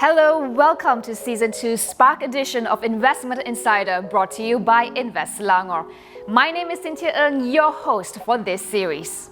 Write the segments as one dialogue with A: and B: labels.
A: Hello, welcome to Season 2 Spark edition of Investment Insider, brought to you by Invest Selangor. My name is Cynthia Ng, your host for this series.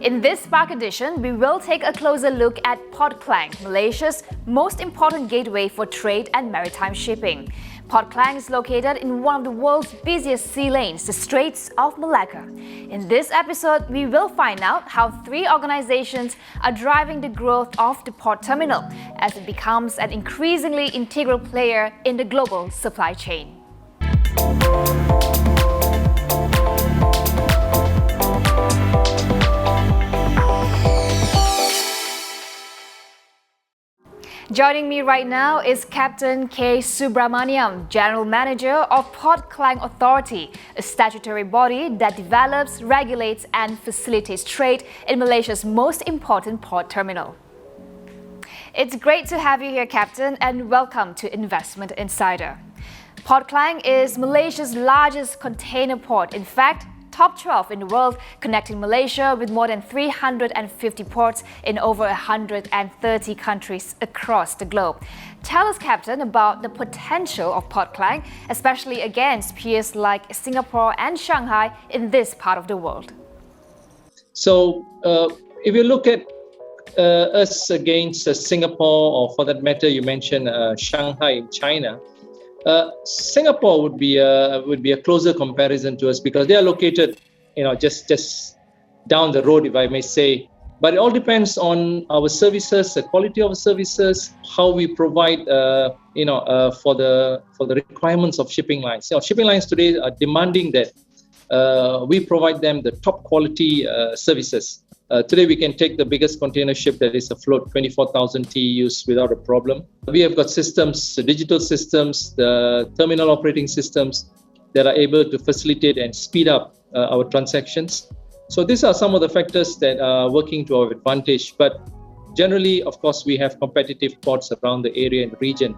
A: In this Spark edition, we will take a closer look at Port Klang, Malaysia's most important gateway for trade and maritime shipping. Port Klang is located in one of the world's busiest sea lanes, the Straits of Malacca. In this episode, we will find out how three organizations are driving the growth of the port terminal as it becomes an increasingly integral player in the global supply chain. Joining me right now is Captain K. Subramaniam, General Manager of Port Klang Authority, a statutory body that develops, regulates and facilitates trade in Malaysia's most important port terminal. It's great to have you here, Captain, and welcome to Investment Insider. Port Klang is Malaysia's largest container port. In fact, top 12 in the world, connecting Malaysia with more than 350 ports in over 130 countries across the globe. Tell us, Captain, about the potential of Port Klang, especially against peers like Singapore and Shanghai in this part of the world.
B: So, if you look at us against Singapore, or for that matter, you mentioned Shanghai in China, Singapore would be a closer comparison to us because they are located, just down the road, if I may say. But it all depends on our services, the quality of the services, how we provide, for the requirements of shipping lines. Shipping lines today are demanding that we provide them the top quality services. Today, we can take the biggest container ship that is afloat, 24,000 TEUs, without a problem. We have got systems, digital systems, the terminal operating systems that are able to facilitate and speed up our transactions. So these are some of the factors that are working to our advantage. But generally, of course, we have competitive ports around the area and region.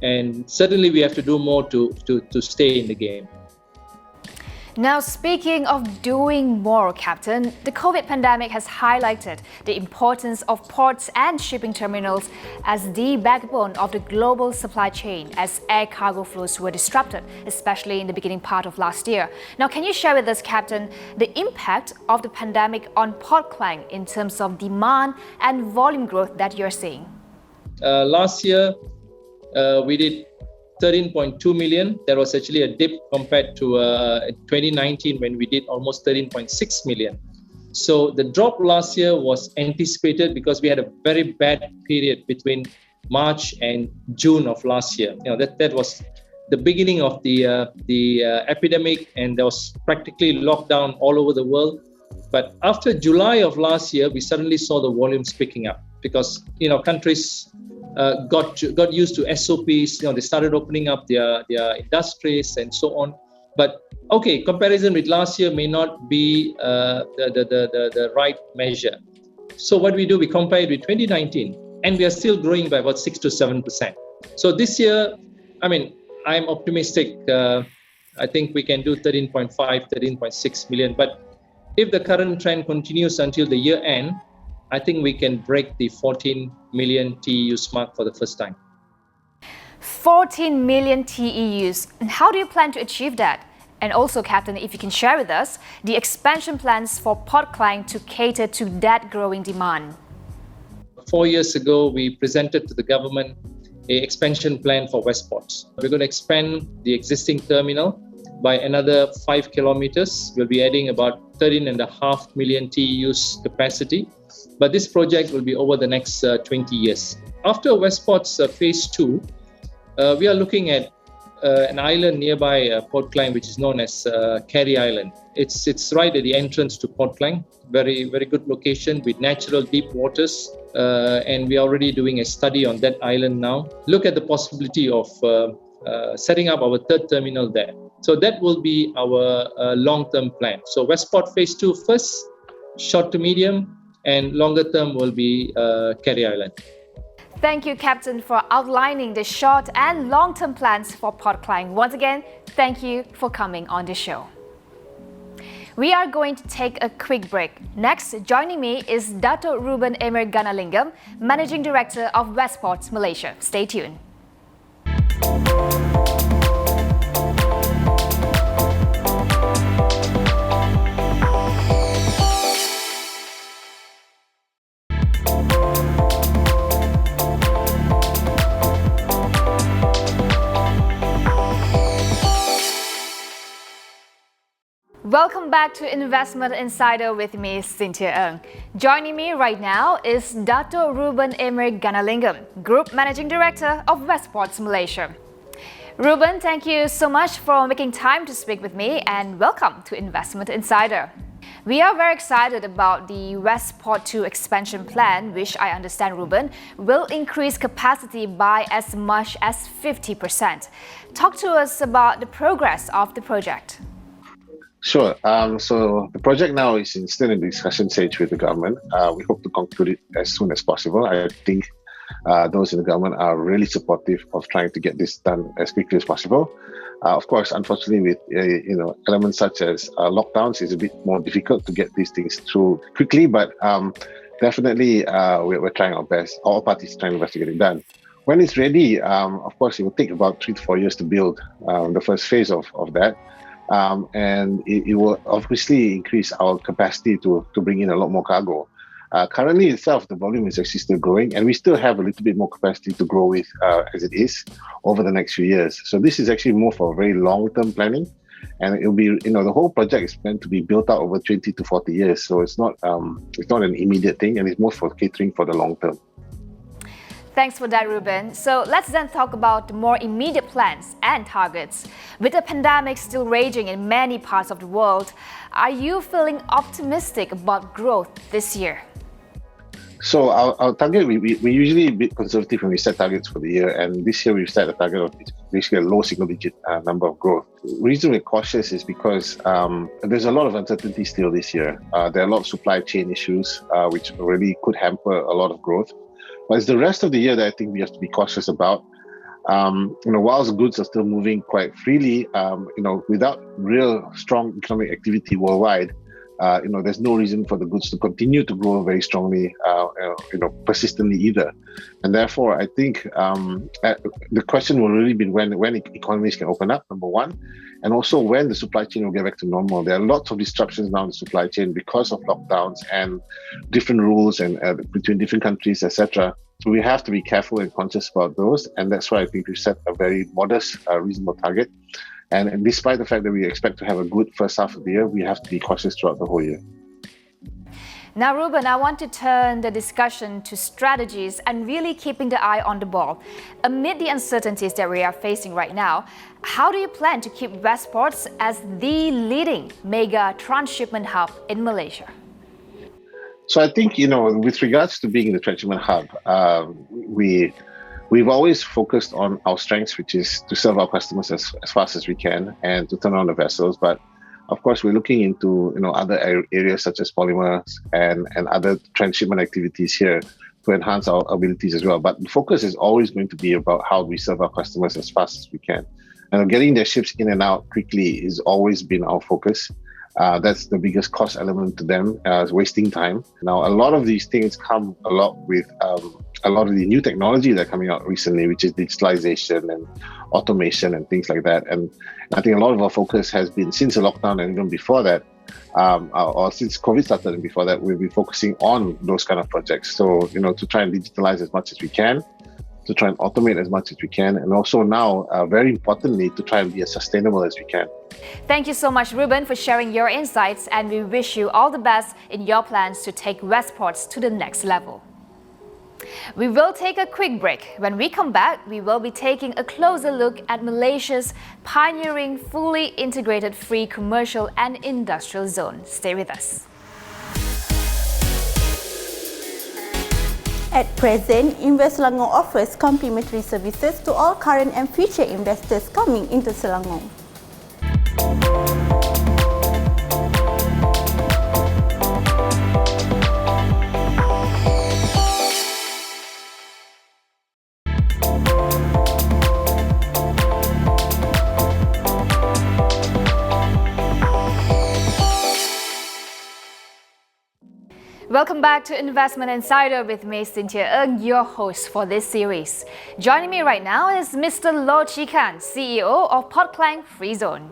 B: And certainly, we have to do more to stay in the game.
A: Now, speaking of doing more, Captain, the COVID pandemic has highlighted the importance of ports and shipping terminals as the backbone of the global supply chain as air cargo flows were disrupted, especially in the beginning part of last year. Now, can you share with us, Captain, the impact of the pandemic on Port Klang in terms of demand and volume growth that you're seeing?
B: Last year, we did 13.2 million. There was actually a dip compared to 2019 when we did almost 13.6 million. So the drop last year was anticipated because we had a very bad period between March and June of last year. That was the beginning of the epidemic, and there was practically lockdown all over the world. But after July of last year, we suddenly saw the volumes picking up because countries got used to SOPs. They started opening up their industries and so on. But comparison with last year may not be the right measure. So what we do, we compare it with 2019, and we are still growing by about 6 to 7%. So this year, I'm optimistic. I think we can do 13.5, 13.6 million. But if the current trend continues until the year end, I think we can break the 14 million TEUs mark for the first time.
A: 14 million TEUs. And how do you plan to achieve that? And also, Captain, if you can share with us the expansion plans for Port Klang to cater to that growing demand.
B: 4 years ago, we presented to the government an expansion plan for Westports. We're going to expand the existing terminal by another 5 kilometers. We'll be adding about 13.5 million TEUs capacity. But this project will be over the next 20 years. After Westports Phase 2, we are looking at an island nearby Port Klang, which is known as Carey Island. It's right at the entrance to Port Klang. Very, very good location with natural deep waters. And we are already doing a study on that island now. Look at the possibility of setting up our third terminal there. So that will be our long-term plan. So Westport Phase 2 first, short to medium, and longer term will be Carey Island.
A: Thank you, Captain, for outlining the short and long-term plans for Port Klang. Once again, thank you for coming on the show. We are going to take a quick break. Next, joining me is Dato' Ruben Emir Ganalingam, Managing Director of Westports, Malaysia. Stay tuned. Welcome back to Investment Insider with me, Cynthia Ng. Joining me right now is Dato' Ruben Emir Ganalingam, Group Managing Director of Westports Malaysia. Ruben, thank you so much for making time to speak with me and welcome to Investment Insider. We are very excited about the Westport 2 expansion plan, which I understand, Ruben, will increase capacity by as much as 50%. Talk to us about the progress of the project.
C: Sure. So the project now is still in the discussion stage with the government. We hope to conclude it as soon as possible. I think those in the government are really supportive of trying to get this done as quickly as possible. Of course, unfortunately, with elements such as lockdowns, it's a bit more difficult to get these things through quickly. But definitely, we're trying our best. All parties are trying their best to get it done. When it's ready, of course, it will take about 3 to 4 years to build the first phase of that. And it will obviously increase our capacity to bring in a lot more cargo. Currently itself, the volume is actually still growing, and we still have a little bit more capacity to grow with as it is over the next few years. So this is actually more for very long-term planning, and it will be, the whole project is meant to be built out over 20 to 40 years. So it's not an immediate thing, and it's more for catering for the long term.
A: Thanks for that, Ruben. So let's then talk about the more immediate plans and targets. With the pandemic still raging in many parts of the world, are you feeling optimistic about growth this year?
C: So our target, we usually a bit conservative when we set targets for the year, and this year we've set a target of basically a low single-digit number of growth. The reason we're cautious is because there's a lot of uncertainty still this year. There are a lot of supply chain issues which really could hamper a lot of growth. But it's the rest of the year that I think we have to be cautious about. Whilst goods are still moving quite freely, without real strong economic activity worldwide, there's no reason for the goods to continue to grow very strongly, persistently either. And therefore, I think the question will really be when economies can open up, number one, and also when the supply chain will get back to normal. There are lots of disruptions now in the supply chain because of lockdowns and different rules and between different countries, etc. So we have to be careful and conscious about those, and that's why I think we've set a very modest, reasonable target. And despite the fact that we expect to have a good first half of the year, we have to be cautious throughout the whole year.
A: Now, Ruben, I want to turn the discussion to strategies and really keeping the eye on the ball. Amid the uncertainties that we are facing right now, how do you plan to keep Westports as the leading mega transshipment hub in Malaysia?
C: So I think, with regards to being the transshipment hub, we've always focused on our strengths, which is to serve our customers as fast as we can and to turn on the vessels. But of course, we're looking into other areas such as polymers and other transshipment activities here to enhance our abilities as well. But the focus is always going to be about how we serve our customers as fast as we can. And getting their ships in and out quickly has always been our focus. That's the biggest cost element to them, wasting time. Now, a lot of these things come a lot with a lot of the new technology that are coming out recently, which is digitalization and automation and things like that. And I think a lot of our focus has been, since the lockdown and even before that, or since COVID started and before that, we've been focusing on those kind of projects. So, to try and digitalize as much as we can, to try and automate as much as we can, and also now, very importantly, to try and be as sustainable as we can.
A: Thank you so much, Ruben, for sharing your insights, and we wish you all the best in your plans to take Westports to the next level. We will take a quick break. When we come back, we will be taking a closer look at Malaysia's pioneering fully integrated free commercial and industrial zone. Stay with us.
D: At present, Invest Selangor offers complimentary services to all current and future investors coming into Selangor.
A: Welcome back to Investment Insider with me, Cynthia Ng, your host for this series. Joining me right now is Mr. Loh Chikan, CEO of Podclang Free Zone.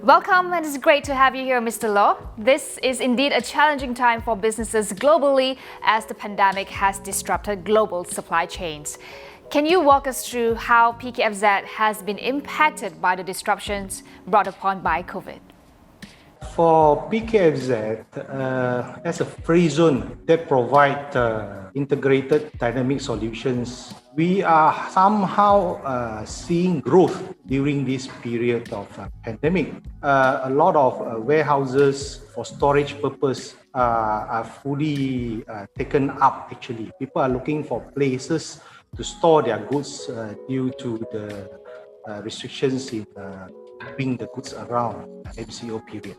A: Welcome, and it's great to have you here, Mr. Loh. This is indeed a challenging time for businesses globally as the pandemic has disrupted global supply chains. Can you walk us through how Pkfz has been impacted by the disruptions brought upon by COVID?
E: For Pkfz, as a free zone that provides integrated dynamic solutions, we are somehow seeing growth during this period of pandemic. A lot of warehouses for storage purpose are fully taken up actually. People are looking for places to store their goods due to the restrictions in moving the goods around MCO period.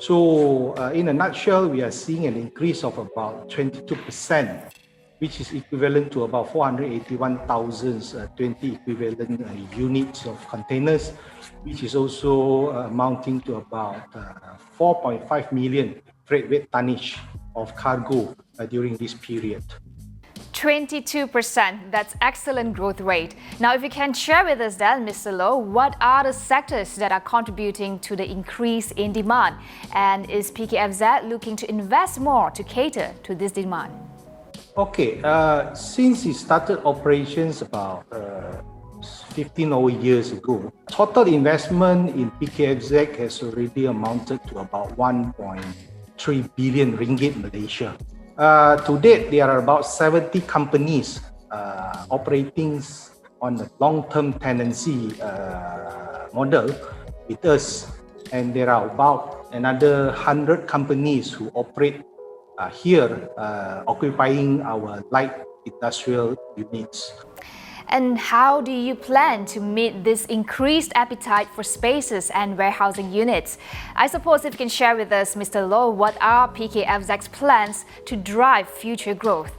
E: So in a nutshell, we are seeing an increase of about 22%, which is equivalent to about 481,000 20 equivalent units of containers, which is also amounting to about 4.5 million freight weight tonnage of cargo during this period.
A: 22%, that's excellent growth rate. Now, if you can share with us then, Mr. Loh, what are the sectors that are contributing to the increase in demand? And is Pkfz looking to invest more to cater to this demand?
E: Okay, since it started operations about 15 over years ago, total investment in Pkfz has already amounted to about 1.3 billion ringgit Malaysia. To date, there are about 70 companies operating on a long-term tenancy model with us, and there are about another 100 companies who operate here, occupying our light industrial units.
A: And how do you plan to meet this increased appetite for spaces and warehousing units? I suppose if you can share with us, Mr. Loh, what are Pkfz's plans to drive future growth?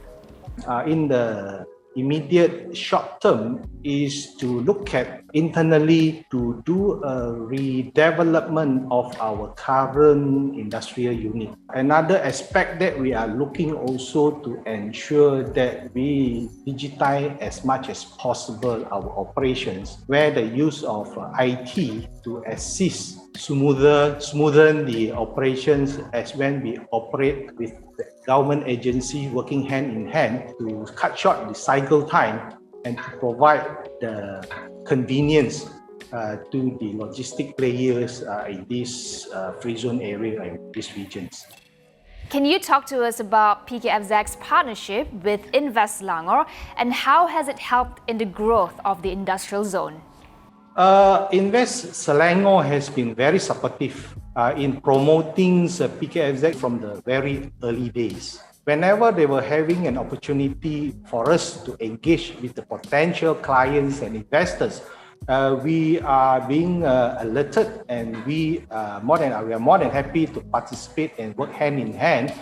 E: In the immediate short term is to look at internally to do a redevelopment of our current industrial unit. Another aspect that we are looking also to ensure that we digitize as much as possible our operations, where the use of IT to assist smoothen the operations as when we operate with the government agency working hand in hand to cut short the cycle time and to provide the convenience to the logistic players in this free zone area and these regions.
A: Can you talk to us about Pkfz's partnership with Invest Selangor and how has it helped in the growth of the industrial zone?
E: Invest Selangor has been very supportive in promoting Pkfz from the very early days. Whenever they were having an opportunity for us to engage with the potential clients and investors, we are being alerted, and we are more than happy to participate and work hand in hand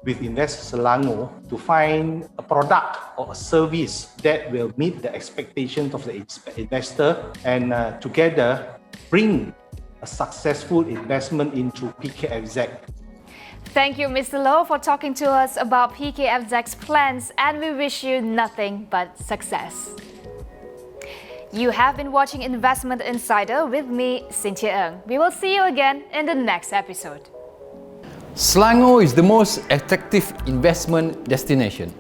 E: with Invest Selangor to find a product or a service that will meet the expectations of the investor and together bring a successful investment into Pkfz.
A: Thank you, Mr. Loh, for talking to us about Pkfz's plans, and we wish you nothing but success. You have been watching Investment Insider with me, Cynthia Ng. We will see you again in the next episode.
F: Selangor is the most attractive investment destination.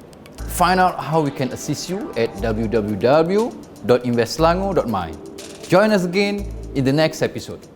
F: Find out how we can assist you at www.investselangor.my. Join us again in the next episode.